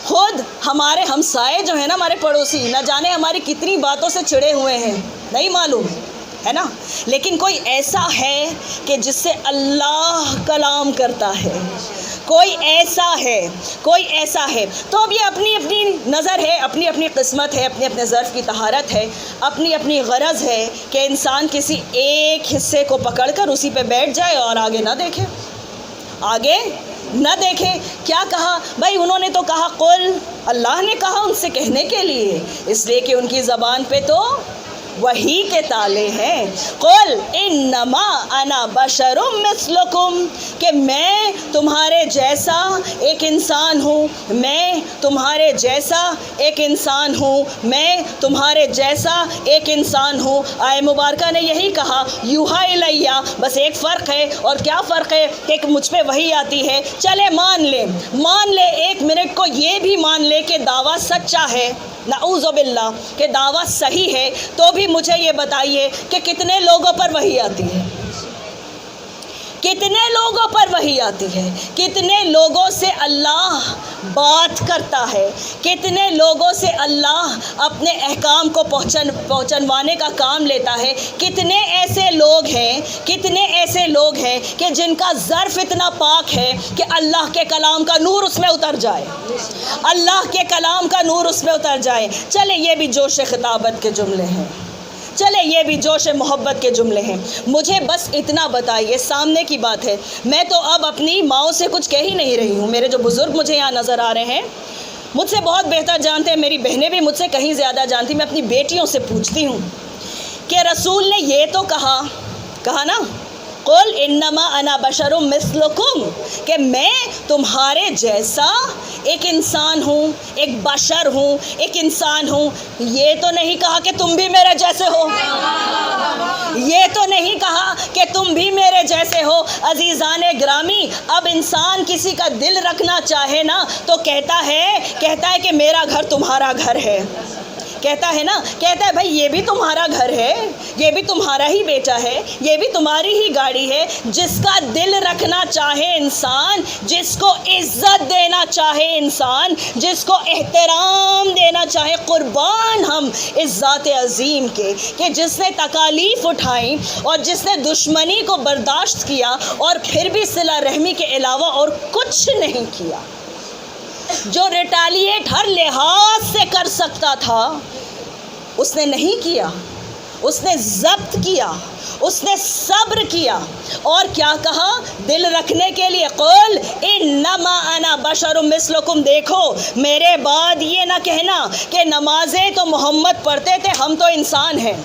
خود ہمارے ہمسائے جو ہیں نا، ہمارے پڑوسی، نہ جانے ہماری کتنی باتوں سے چڑے ہوئے ہیں، نہیں معلوم ہے نا، لیکن کوئی ایسا ہے کہ جس سے اللہ کلام کرتا ہے، کوئی ایسا ہے، کوئی ایسا ہے۔ تو اب یہ اپنی اپنی نظر ہے، اپنی اپنی قسمت ہے، اپنے اپنے ظرف کی طہارت ہے، اپنی اپنی غرض ہے کہ انسان کسی ایک حصے کو پکڑ کر اسی پہ بیٹھ جائے اور آگے نہ دیکھے، آگے نہ دیکھے۔ کیا کہا بھائی؟ انہوں نے تو کہا قل، اللہ نے کہا ان سے کہنے کے لیے، اس لیے کہ ان کی زبان پہ تو وحی کے تالے ہیں۔ قل انما انا بشر مثلکم، کہ میں تمہارے جیسا ایک انسان ہوں، میں تمہارے جیسا ایک انسان ہوں، میں تمہارے جیسا ایک انسان ہوں۔ آئے مبارکہ نے یہی کہا، یوحا الیہ، بس ایک فرق ہے، اور کیا فرق ہے؟ کہ مجھ پہ وحی آتی ہے۔ چلے مان لے، مان لے، ایک منٹ کو یہ بھی مان لے کہ دعویٰ سچا ہے، نعوذ باللہ کہ دعویٰ صحیح ہے، تو بھی مجھے یہ بتائیے کہ کتنے لوگوں پر وحی آتی ہے، کتنے لوگوں پر وحی آتی ہے، کتنے لوگوں سے اللہ بات کرتا ہے، کتنے لوگوں سے اللہ اپنے احکام کو پہنچنوانے کا کام لیتا ہے۔ کتنے ایسے لوگ ہیں، کتنے ایسے لوگ ہیں کہ جن کا ظرف اتنا پاک ہے کہ اللہ کے کلام کا نور اس میں اتر جائے، اللہ کے کلام کا نور اس میں اتر جائے۔ چلے یہ بھی جوش خطابت کے جملے ہیں، چلے یہ بھی جوش محبت کے جملے ہیں، مجھے بس اتنا بتائیے، سامنے کی بات ہے، میں تو اب اپنی ماؤں سے کچھ کہہ ہی نہیں رہی ہوں، میرے جو بزرگ مجھے یہاں نظر آ رہے ہیں مجھ سے بہت بہتر جانتے ہیں، میری بہنیں بھی مجھ سے کہیں زیادہ جانتی، میں اپنی بیٹیوں سے پوچھتی ہوں کہ رسول نے یہ تو کہا نا، قل انما انا بشر مثلکم، کہ میں تمہارے جیسا ایک انسان ہوں، ایک بشر ہوں، ایک انسان ہوں۔ یہ تو نہیں کہا کہ تم بھی میرے جیسے ہو، یہ تو نہیں کہا کہ تم بھی میرے جیسے ہو۔ عزیزان گرامی، اب انسان کسی کا دل رکھنا چاہے نا تو کہتا ہے کہ میرا گھر تمہارا گھر ہے، کہتا ہے نا، کہتا ہے بھائی یہ بھی تمہارا گھر ہے، یہ بھی تمہارا ہی بیٹا ہے، یہ بھی تمہاری ہی گاڑی ہے۔ جس کا دل رکھنا چاہے انسان، جس کو عزت دینا چاہے انسان، جس کو احترام دینا چاہے، قربان ہم اس ذات عظیم کے کہ جس نے تکالیف اٹھائیں اور جس نے دشمنی کو برداشت کیا اور پھر بھی صلہ رحمی کے علاوہ اور کچھ نہیں کیا، جو ریٹیلیٹ ہر لحاظ سے کر سکتا تھا اس نے نہیں کیا، اس نے ضبط کیا، اس نے صبر کیا، اور کیا کہا دل رکھنے کے لیے، قل انما انا بشر مثلکم۔ دیکھو میرے بعد یہ نہ کہنا کہ نمازیں تو محمد پڑھتے تھے، ہم تو انسان ہیں،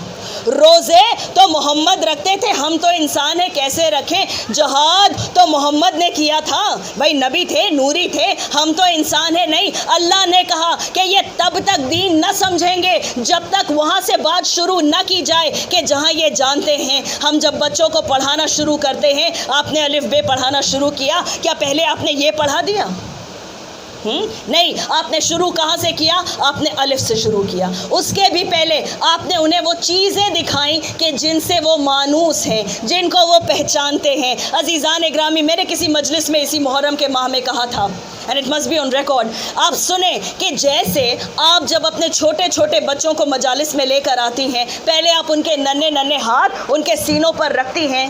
روزے تو محمد رکھتے تھے، ہم تو انسان ہیں، کیسے رکھیں؟ جہاد تو محمد نے کیا تھا، بھائی نبی تھے، نوری تھے، ہم تو انسان ہیں۔ نہیں، اللہ نے کہا کہ یہ تب تک دین نہ سمجھیں گے جب تک وہاں سے بات شروع نہ کی جائے کہ جہاں یہ جانتے ہیں۔ ہم جب بچوں کو پڑھانا شروع کرتے ہیں، آپ نے الف بے پڑھانا شروع کیا، کیا پہلے آپ نے یہ پڑھا دیا؟ نہیں، آپ نے شروع کہاں سے کیا؟ آپ نے الف سے شروع کیا. اس کے بھی پہلے آپ نے انہیں وہ چیزیں دکھائیں کہ جن سے وہ مانوس ہیں، جن کو وہ پہچانتے ہیں. عزیزان گرامی، میرے کسی مجلس میں اسی محرم کے ماہ میں کہا تھا، and it must be on record، آپ سنیں کہ جیسے آپ جب اپنے چھوٹے چھوٹے بچوں کو مجالس میں لے کر آتی ہیں، پہلے آپ ان کے ننھے ننھے ہاتھ ان کے سینوں پر رکھتی ہیں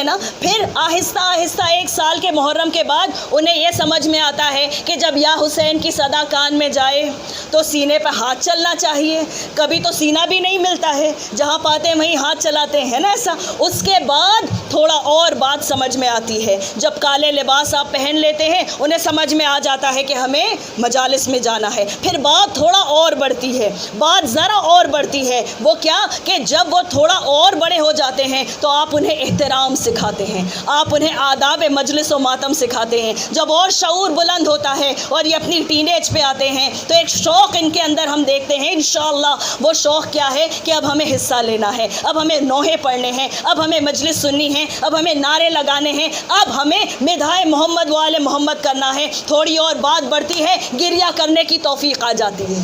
نا، پھر آہستہ آہستہ 1 سال کے محرم کے بعد انہیں یہ سمجھ میں آتا ہے کہ جب یا حسین کی صدا کان میں جائے تو سینے پہ ہاتھ چلنا چاہیے. کبھی تو سینہ بھی نہیں ملتا ہے، جہاں پاتے ہیں وہیں ہاتھ چلاتے ہیں نا ایسا. اس کے بعد تھوڑا اور بات سمجھ میں آتی ہے، جب کالے لباس آپ پہن لیتے ہیں انہیں سمجھ میں آ جاتا ہے کہ ہمیں مجالس میں جانا ہے. پھر بات تھوڑا اور بڑھتی ہے، بات ذرا اور بڑھتی ہے. وہ کیا کہ جب وہ تھوڑا اور بڑے ہو جاتے ہیں تو آپ انہیں احترام سکھاتے ہیں، آپ انہیں آداب مجلس و ماتم سکھاتے ہیں. جب اور شعور بلند ہوتا ہے اور یہ اپنی ٹین ایج پہ آتے ہیں تو ایک شوق ان کے اندر ہم دیکھتے ہیں. انشاءاللہ وہ شوق کیا ہے کہ اب ہمیں حصہ لینا ہے، اب ہمیں نوحے پڑھنے ہیں، اب ہمیں مجلس سننی ہے، اب ہمیں نعرے لگانے ہیں، اب ہمیں مدحائے محمد و آل محمد کرنا ہے. تھوڑی اور بات بڑھتی ہے، گریہ کرنے کی توفیق آ جاتی ہے،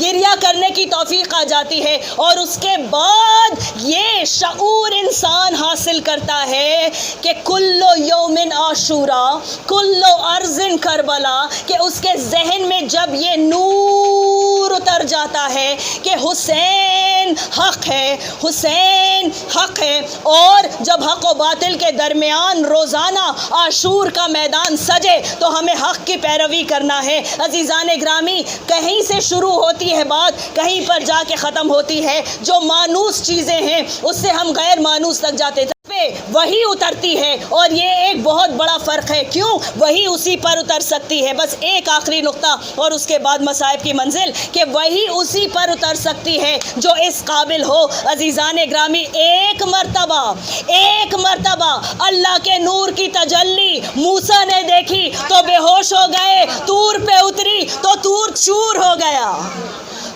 گریہ کرنے کی توفیق آ جاتی ہے. اور اس کے بعد یہ شعور انسان حاصل کرتا ہے کہ کلو یومن عاشورا کلو ارضن کربلا، کہ اس کے ذہن میں جب یہ نور اتر جاتا ہے کہ حسین حق ہے، حسین حق ہے. اور جب حق و باطل کے درمیان روزانہ عاشور کا میدان سجے تو ہمیں حق کی پیروی کرنا ہے. عزیزان گرامی، کہیں سے شروع ہوتی ہے بات، کہیں پر جا کے ختم ہوتی ہے. جو مانوس چیزیں ہیں اس سے ہم غیر مانوس تک جاتے تھے، وہی اترتی ہے. اور یہ ایک بہت بڑا فرق ہے. کیوں؟ وہی اسی پر اتر سکتی ہے. بس ایک آخری نقطہ اور اس کے بعد مصائب کی منزل، کہ وہی اسی پر اتر سکتی ہے جو اس قابل ہو. عزیزان گرامی، ایک مرتبہ اللہ کے نور کی تجلی موسیٰ نے دیکھی تو بے ہوش ہو گئے. طور پہ اتری تو طور چور ہو گیا،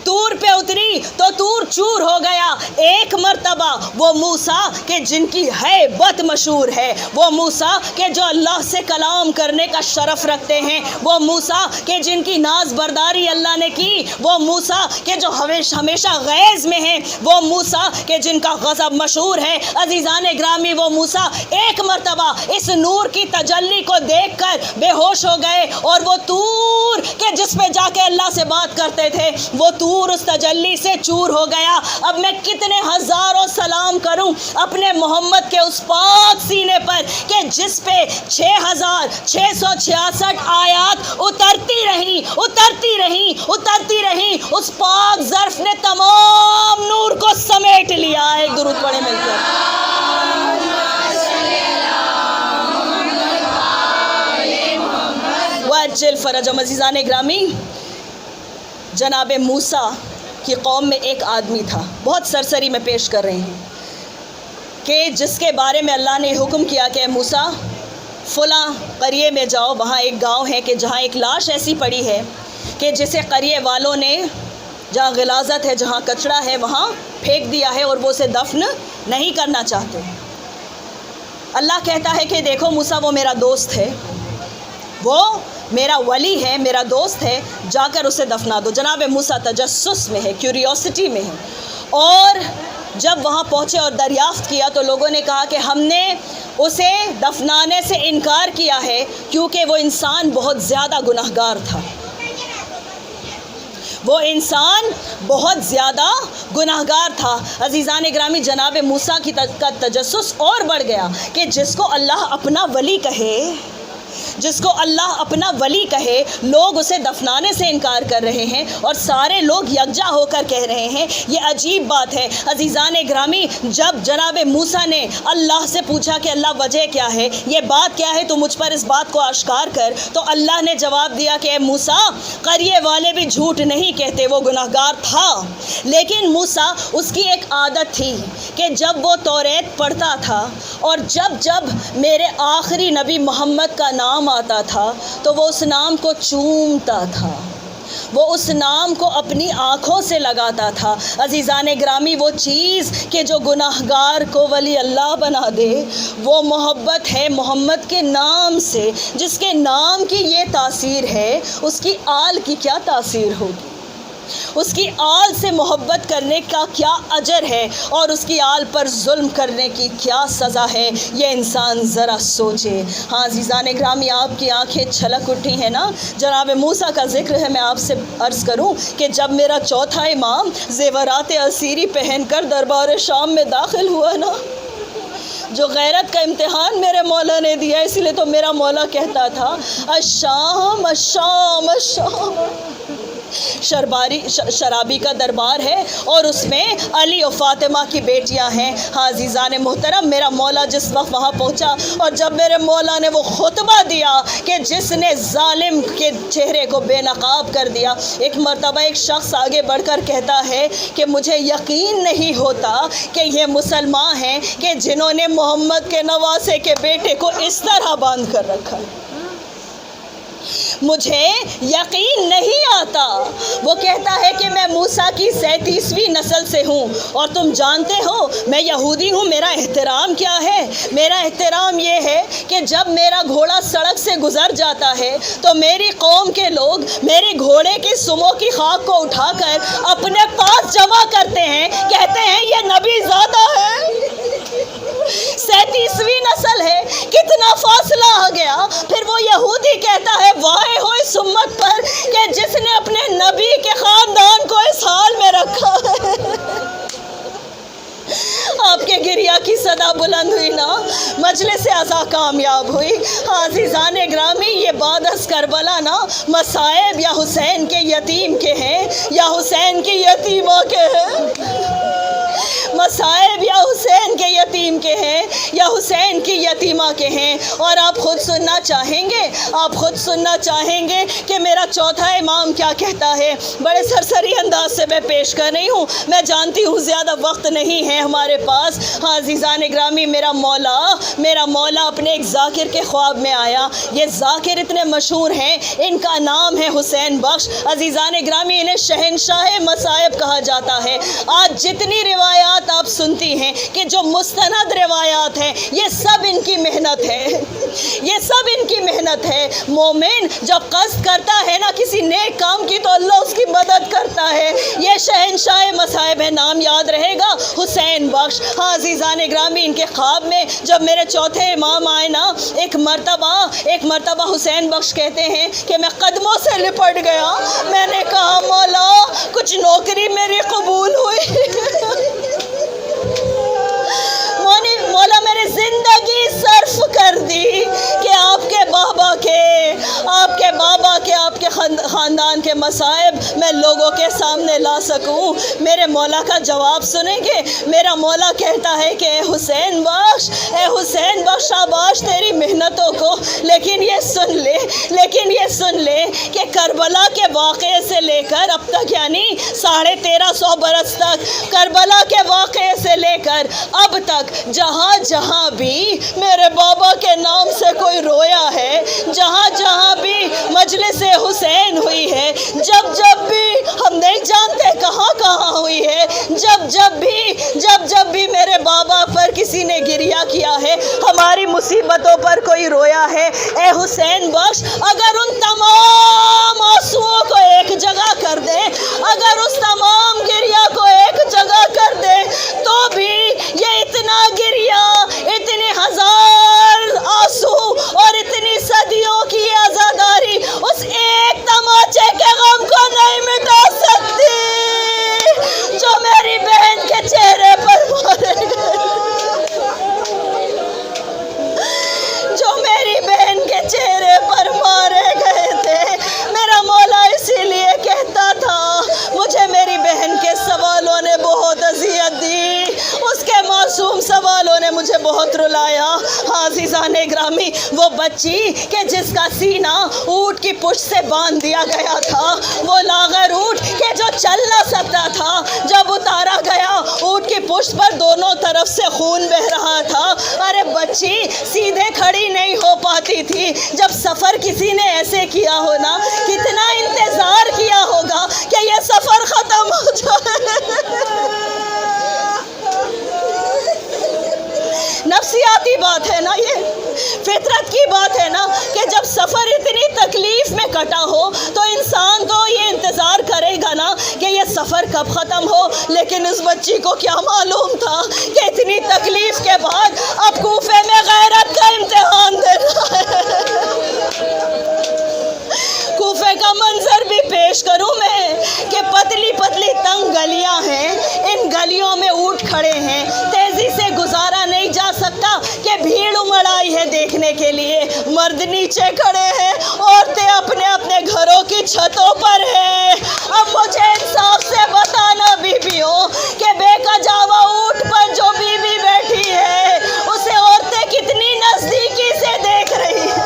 طور پہ اتری تو طور چور ہو گیا. ایک مرتبہ وہ موسیٰ کہ جن کی ہیبت مشہور ہے، وہ موسیٰ کہ جو اللہ سے کلام کرنے کا شرف رکھتے ہیں، وہ موسیٰ کہ جن کی ناز برداری اللہ نے کی، وہ موسیٰ کہ جو ہمیشہ غیظ میں ہیں، وہ موسیٰ کہ جن کا غضب مشہور ہے. عزیزان گرامی، وہ موسیٰ ایک مرتبہ اس نور کی تجلی کو دیکھ کر بے ہوش ہو گئے. اور وہ طور کہ جس پہ جا کے اللہ سے بات کرتے تھے، وہ طور اس تجلی سے چور ہو گیا. اب میں کتنے ہزاروں سلام کروں اپنے محمد کے اس پاک سینے پر کہ جس پہ 6666 آیات اترتی رہیں. اس پاک ظرف نے تمام نور کو سمیٹ لیا. ایک درود پڑھیں مل کر. وَعَجِّلْ فَرَجَهُمْ. عزیزان گرامی، جناب موسیٰ کی قوم میں ایک آدمی تھا، بہت سرسری میں پیش کر رہے ہیں، کہ جس کے بارے میں اللہ نے حکم کیا کہ موسیٰ فلاں قریے میں جاؤ. وہاں ایک گاؤں ہے کہ جہاں ایک لاش ایسی پڑی ہے کہ جسے قریے والوں نے جہاں غلاظت ہے، جہاں کچڑا ہے، وہاں پھینک دیا ہے اور وہ اسے دفن نہیں کرنا چاہتے. اللہ کہتا ہے کہ دیکھو موسیٰ، وہ میرا دوست ہے، وہ میرا ولی ہے، میرا دوست ہے، جا کر اسے دفنا دو. جناب موسیٰ تجسس میں ہے، کیوریوسٹی میں ہے. اور جب وہاں پہنچے اور دریافت کیا تو لوگوں نے کہا کہ ہم نے اسے دفنانے سے انکار کیا ہے کیونکہ وہ انسان بہت زیادہ گناہگار تھا. وہ انسان بہت زیادہ گناہگار تھا. عزیزان گرامی، جناب موسیٰ کا تجسس اور بڑھ گیا کہ جس کو اللہ اپنا ولی کہے، جس کو اللہ اپنا ولی کہے، لوگ اسے دفنانے سے انکار کر رہے ہیں اور سارے لوگ یکجا ہو کر کہہ رہے ہیں. یہ عجیب بات ہے. عزیزان گرامی، جب جناب موسیٰ نے اللہ سے پوچھا کہ اللہ وجہ کیا ہے، یہ بات کیا ہے، تو مجھ پر اس بات کو آشکار کر، تو اللہ نے جواب دیا کہ اے موسیٰ، قریے والے بھی جھوٹ نہیں کہتے، وہ گناہگار تھا، لیکن موسیٰ اس کی ایک عادت تھی کہ جب وہ توریت پڑھتا تھا اور جب میرے آخری نبی محمد کا نام آتا تھا تو وہ اس نام کو چومتا تھا، وہ اس نام کو اپنی آنکھوں سے لگاتا تھا۔ عزیزان گرامی، وہ چیز کہ جو گناہگار کو ولی اللہ بنا دے وہ محبت ہے محمد کے نام سے۔ جس کے نام کی یہ تاثیر ہے اس کی آل کی کیا تاثیر ہوگی، اس کی آل سے محبت کرنے کا کیا اجر ہے، اور اس کی آل پر ظلم کرنے کی کیا سزا ہے، یہ انسان ذرا سوچے۔ ہاں عزیزان گرامی، آپ کی آنکھیں چھلک اٹھی ہیں نا۔ جناب موسیٰ کا ذکر ہے، میں آپ سے عرض کروں کہ جب میرا چوتھا امام زیورات اسیری پہن کر دربار شام میں داخل ہوا نا، جو غیرت کا امتحان میرے مولا نے دیا، اسی لیے تو میرا مولا کہتا تھا الشام الشام الشام۔ شرابی کا دربار ہے اور اس میں علی و فاطمہ کی بیٹیاں ہیں۔ ہاں عزیزان محترم، میرا مولا جس وقت وہاں پہنچا اور جب میرے مولا نے وہ خطبہ دیا کہ جس نے ظالم کے چہرے کو بے نقاب کر دیا، ایک مرتبہ ایک شخص آگے بڑھ کر کہتا ہے کہ مجھے یقین نہیں ہوتا کہ یہ مسلمان ہیں کہ جنہوں نے محمد کے نواسے کے بیٹے کو اس طرح باندھ کر رکھا ہے، مجھے یقین نہیں آتا۔ وہ کہتا ہے کہ میں موسیٰ کی 37ویں نسل سے ہوں، اور تم جانتے ہو میں یہودی ہوں۔ میرا احترام کیا ہے؟ میرا احترام یہ ہے کہ جب میرا گھوڑا سڑک سے گزر جاتا ہے تو میری قوم کے لوگ میری گھوڑے کی سموں کی خاک کو اٹھا کر اپنے پاس جمع کرتے ہیں، کہتے ہیں یہ نبی زادہ ہے۔ 37ویں نسل ہے، کتنا فاصلہ آ گیا۔ پھر وہ یہودی کہتا ہے وائے ہو اس امت پر کہ جس نے اپنے نبی کے خاندان کو اس حال میں رکھا ہے۔ آپ کے گریہ کی صدا بلند ہوئی نا، مجلس عزا کامیاب ہوئی۔ عزیزان گرامی، یہ بعد از کربلا نا مصائب یا حسین کے یتیم کے ہیں یا حسین کی یتیمہ کے ہیں، مصائب یا حسین کے یتیم کے ہیں یا حسین کی یتیمہ کے ہیں۔ اور آپ خود سننا چاہیں گے، آپ خود سننا چاہیں گے کہ میرا چوتھا امام کیا کہتا ہے۔ بڑے سرسری انداز سے میں پیش کر رہی ہوں، میں جانتی ہوں زیادہ وقت نہیں ہے ہمارے پاس۔ ہاں عزیزان گرامی، میرا مولا اپنے ایک ذاکر کے خواب میں آیا۔ یہ ذاکر اتنے مشہور ہیں، ان کا نام ہے حسین بخش۔ عزیزان گرامی، انہیں شہنشاہ مصائب کہا جاتا ہے۔ آج جتنی روایات آپ سنتی ہیں کہ جو مستند روایات ہیں، یہ سب ان کی محنت ہے، یہ سب ان کی محنت ہے۔ مومن جب قصد کرتا ہے نا کسی نیک کام کی تو اللہ اس کی مدد کرتا ہے۔ یہ شہنشاہ مصائب ہے، نام یاد رہے گا، حسین بخش۔ ہاں عزیزان گرامی، ان کے خواب میں جب میرے چوتھے امام آئے نا، ایک مرتبہ حسین بخش کہتے ہیں کہ میں قدموں سے لپٹ گیا، میں نے کہا مولا کچھ نوکری میری قبول ہوئی، مولا میری زندگی صرف کر دی کہ آپ کے بابا کے آپ کے خاندان کے مصائب میں لوگوں کے سامنے لا سکوں۔ میرے مولا کا جواب سنیں گے۔ میرا مولا کہتا ہے کہ اے حسین بخش شاباش تیری محنتوں کو، لیکن یہ سن لے کہ کربلا کے واقعے سے لے کر اب تک، یعنی 1350 برس تک، کربلا کے واقعے سے لے کر اب تک جہاں بھی میرے بابا کے نام سے کوئی رویا ہے، جہاں بھی مجلس حسین ہوئی ہے، جب بھی ہم نہیں جانتے کہاں ہوئی ہے، جب بھی میرے بابا پر کسی نے گریہ کیا ہے، ہماری مصیبتوں پر کوئی رویا ہے، اے حسین بخش اگر ان تمام آنسوؤں کو ایک جگہ کر دے، اگر اس تمام گریہ کو ایک جگہ کر دے تو بھی یہ اتنا گریہ، اتنے ہزار آنسو اور اتنی صدیوں کی عزاداری اس ایک تماچے کے غم کو نہیں مٹا سکتی جو میری بہن کے چہرے پر مارے گئے، جو میری بہن کے چہرے پر مارے گئے تھے۔ میرا مولا اسی لیے کہتا تھا مجھے میری بہن کے سوالوں نے بہت اذیت دی، اس کے معصوم سوالوں نے مجھے بہت رلایا۔ عزیزان گرامی، وہ بچی کہ جس کا سینہ اونٹ کی پشت سے باندھ دیا گیا تھا، وہ لاغر اونٹ کہ جو چل نہ سکتا تھا، جب اتارا گیا اونٹ کی پشت پر دونوں طرف سے خون بہ رہا تھا۔ ارے بچی سیدھے کھڑی نہیں ہو پاتی تھی۔ جب سفر کسی نے ایسے کیا ہو نا، کتنا انتظار کیا ہوگا فطرت کی بات ہے نا کہ جب سفر اتنی تکلیف میں کٹا ہو تو انسان تو یہ انتظار کرے گا نا کہ یہ سفر کب ختم ہو، لیکن اس بچی کو کیا معلوم تھا کہ اتنی تکلیف کے بعد اب کوفے میں غیرت کا امتحان دینا ہے۔ کوفے کا منظر بھی پیش کروں میں کہ پتلی پتلی تنگ گلیاں ہیں، ان گلیوں میں اونٹ کھڑے ہیں، تیزی سے گزارا نہیں جا سکتا کہ بھیڑ امڑ آئی ہے دیکھنے کے لیے، مرد نیچے کھڑے ہیں، عورتیں اپنے اپنے گھروں کی چھتوں پر ہیں۔ اب مجھے انصاف سے بتانا بیویوں کہ بے کجاوا اونٹ پر جو بیوی بیٹھی ہے اسے عورتیں کتنی نزدیکی سے دیکھ رہی ہیں،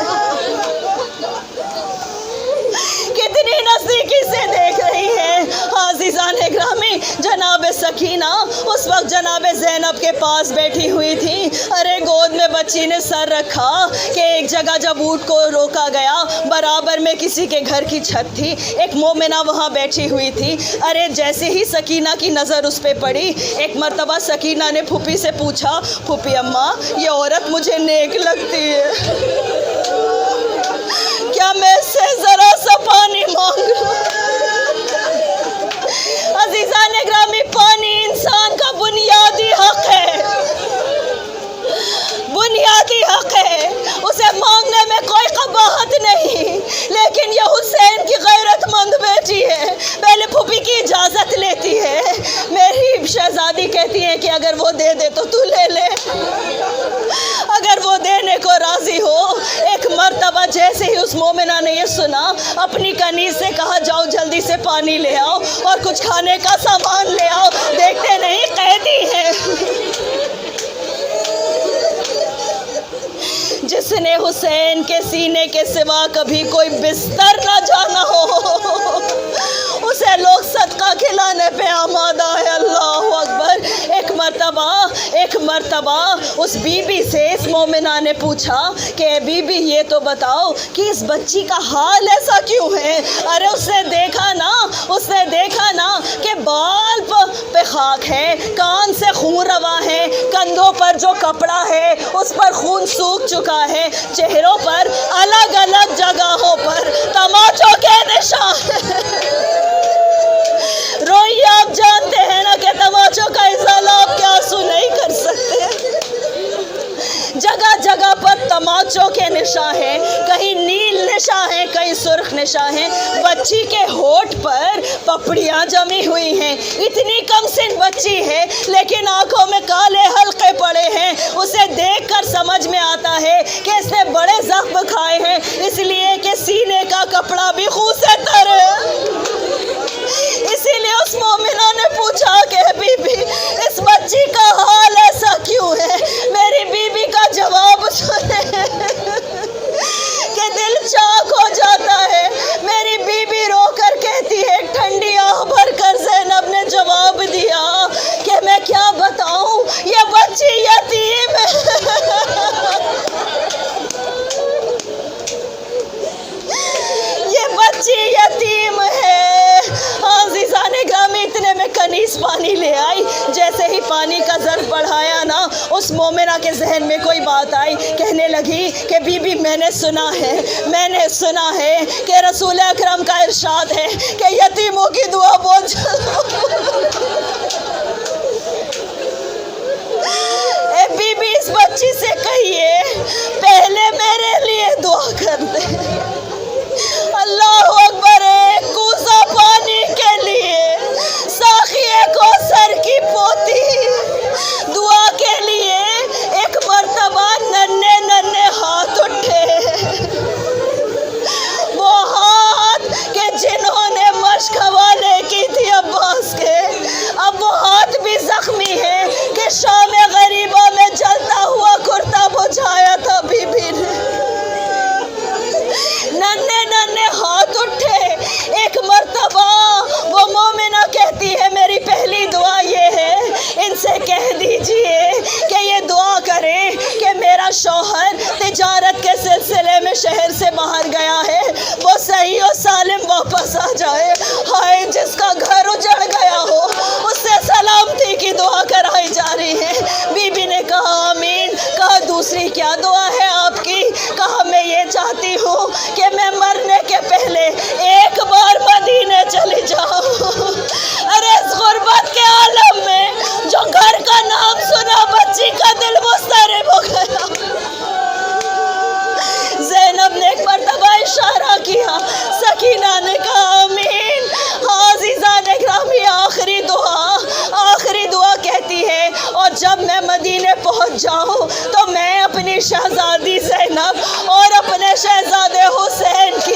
کتنی نزدیکی سے دیکھ رہی ہے۔ عزیزان گرامی، جناب سکینہ اس وقت جناب زینب کے پاس بیٹھی ہوئی تھی۔ ارے گود میں بچی نے سر رکھا کہ ایک جگہ جب اونٹ کو روکا گیا، برابر میں کسی کے گھر کی چھت تھی، ایک مومنہ وہاں بیٹھی ہوئی تھی۔ ارے جیسے ہی سکینہ کی نظر اس پہ پڑی، ایک مرتبہ سکینہ نے پھوپھی سے پوچھا، پھوپھی اماں یہ عورت مجھے نیک لگتی ہے، کیا میں اس سے ذرا سا پانی مانگ لوں؟ عزیزان گرامی، پانی انسان کا بنیادی حق ہے، بنیادی حق ہے، اسے مانگنے میں کوئی قباحت نہیں، لیکن یہ حسین کی غیرت مند بیٹی ہے، پہلے پھوپھی کی اجازت لیتی ہے۔ میری شہزادی کہتی ہے کہ اگر وہ دے دے تو تو لے لے، اگر وہ دینے کو راضی ہو۔ ایک مرتبہ جیسے ہی اس مومنہ نے یہ سنا، اپنی کنیز سے کہا جاؤ جلدی سے پانی لے آؤ اور کچھ کھانے کا سامان لے آؤ، دیکھتے نہیں قیدی ہے۔ جس نے حسین کے سینے کے سوا کبھی کوئی بستر نہ جانا ہو، اسے لوگ صدقہ کھلانے پہ آمادہ ہے۔ اللہ اکبر۔ ایک مرتبہ اس بی بی سے اس مومنہ نے پوچھا کہ اے بی بی یہ تو بتاؤ کہ اس بچی کا حال ایسا کیوں ہے؟ ارے اس نے دیکھا نا کہ بال پہ خاک ہے، کان سے خون روا ہے، کندھوں پر جو کپڑا ہے اس پر خون سوکھ چکا ہے، چہروں پر الگ الگ جگہوں پر تماچوں کے نشان روئی آپ جانتے ہیں نا کہ تماچوں کا ازالہ آپ کے آنسو نہیں کر سکتے، جگہ جگہ پر تماچوں کے نشان ہیں، کہیں نیل نشان ہیں، کہیں سرخ نشان ہیں، بچی کے ہونٹ پر پپڑیاں جمی ہوئی ہیں، اتنی کم سن بچی ہے لیکن آنکھوں میں کالے حلقے پڑے ہیں، اسے دیکھ کر سمجھ میں آتا ہے کہ اس نے بڑے زخم کھائے ہیں، اس لیے کہ سینے کا کپڑا بھی خون سے تر ہے۔ اسی لیے اس مومنہ نے پوچھا کہ بی بی اس بچی کا حال ایسا کیوں ہے؟ میری بی بی کا جواب سنے کہ دل چاک ہو جاتا ہے۔ میری بی بی رو کر کہتی ہے، ٹھنڈی آہ بھر کر زینب نے جواب دیا کہ میں کیا بتاؤں، یہ بچی یتیم ہے، یہ بچی یتیم ہے۔ عزیزان گرامی، اتنے میں کنیز پانی لے آئی، جیسے ہی پانی کا ظرف بڑھایا نا، اس مومنہ کے ذہن میں کوئی بات آئی، کہنے لگی کہ بی بی میں نے سنا ہے کہ رسول اکرم کا ارشاد ہے کہ یتیموں کی دعا بہت اے بی بی اس بچی سے کہیے پہلے میرے لیے دعا کر دے۔ اللہ اکبر۔ ایک کوزہ پانی کے لیے ساقی کوثر کی پوتی دعا کے لیے ایک مرتبہ ننھے ہاتھ اٹھے، وہ ہاتھ کہ جنہوں نے مشق حوالے کی تھی عباس کے، اب وہ ہاتھ بھی زخمی ہے کہ شام غریبہ میں جلتا ہوا کرتا بجھایا تھا بی بی نے۔ ننھے ہاتھ اٹھے۔ ایک مرتبہ وہ مومنہ کہتی ہے میری پہلی دعا یہ ہے، ان سے کہہ دیجئے کہ یہ دعا کریں کہ میرا شوہر تجارت کے سلسلے میں شہر سے باہر گیا ہے، وہ صحیح و سالم واپس آ جائے۔ ہائے جس کا گھر اجڑ گیا ہو اس سے سلامتی کی دعا کرائی جا رہی ہے۔ بی بی نے کہا آمین۔ کہا دوسری کیا دعا ہے آپ کی؟ جب میں مدینے پہنچ جاؤں تو میں اپنی شہزادی زینب اور اپنے شہزادے حسین کی